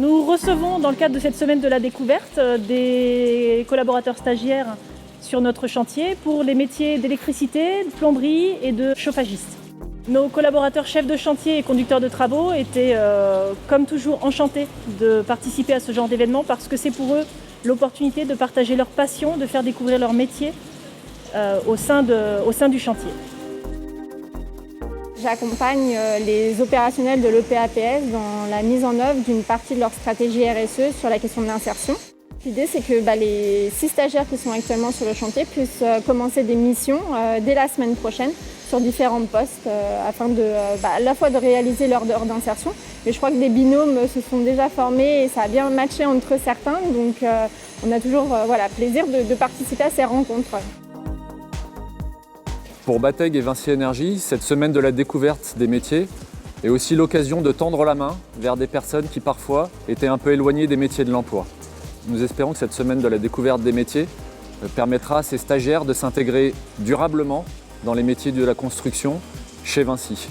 Nous recevons dans le cadre de cette semaine de la découverte des collaborateurs stagiaires sur notre chantier pour les métiers d'électricité, de plomberie et de chauffagiste. Nos collaborateurs chefs de chantier et conducteurs de travaux étaient comme toujours enchantés de participer à ce genre d'événement parce que c'est pour eux l'opportunité de partager leur passion, de faire découvrir leur métier au sein du chantier. J'accompagne les opérationnels de l'EPAPS dans la mise en œuvre d'une partie de leur stratégie RSE sur la question de l'insertion. L'idée, c'est que les 6 stagiaires qui sont actuellement sur le chantier puissent commencer des missions dès la semaine prochaine sur différents postes afin à la fois de réaliser leur heure d'insertion. Mais je crois que des binômes se sont déjà formés et ça a bien matché entre certains. Donc on a toujours plaisir de participer à ces rencontres. Pour Bateg et Vinci Énergie, cette semaine de la découverte des métiers est aussi l'occasion de tendre la main vers des personnes qui parfois étaient un peu éloignées des métiers de l'emploi. Nous espérons que cette semaine de la découverte des métiers permettra à ces stagiaires de s'intégrer durablement dans les métiers de la construction chez Vinci.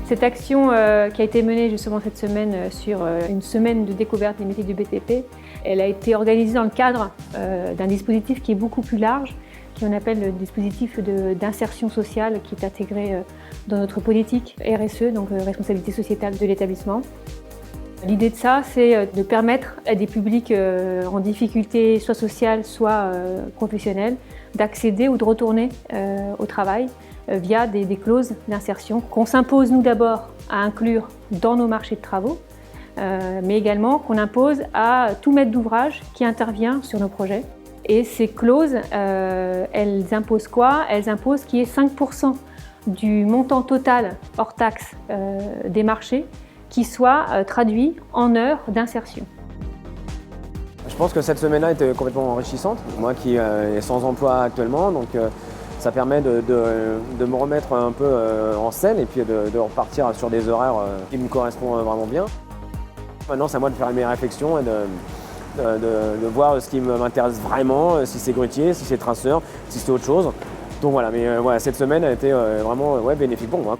Cette action qui a été menée justement cette semaine sur une semaine de découverte des métiers du BTP, elle a été organisée dans le cadre d'un dispositif qui est beaucoup plus large, qu'on appelle le dispositif d'insertion sociale qui est intégré dans notre politique RSE, donc responsabilité sociétale de l'établissement. L'idée de ça, c'est de permettre à des publics en difficulté, soit sociale, soit professionnelle, d'accéder ou de retourner au travail via des clauses d'insertion qu'on s'impose nous d'abord à inclure dans nos marchés de travaux, mais également qu'on impose à tout maître d'ouvrage qui intervient sur nos projets. Et ces clauses, elles imposent quoi? Elles imposent qu'il y ait 5% du montant total hors taxe des marchés qui soit traduit en heures d'insertion. Je pense que cette semaine-là était complètement enrichissante. Moi qui est sans emploi actuellement, donc ça permet de me remettre un peu en scène et puis de repartir sur des horaires qui me correspondent vraiment bien. Maintenant, c'est à moi de faire mes réflexions et de voir ce qui m'intéresse vraiment, si c'est grutier, si c'est traceur, si c'est autre chose. Donc voilà, mais cette semaine a été vraiment bénéfique pour moi.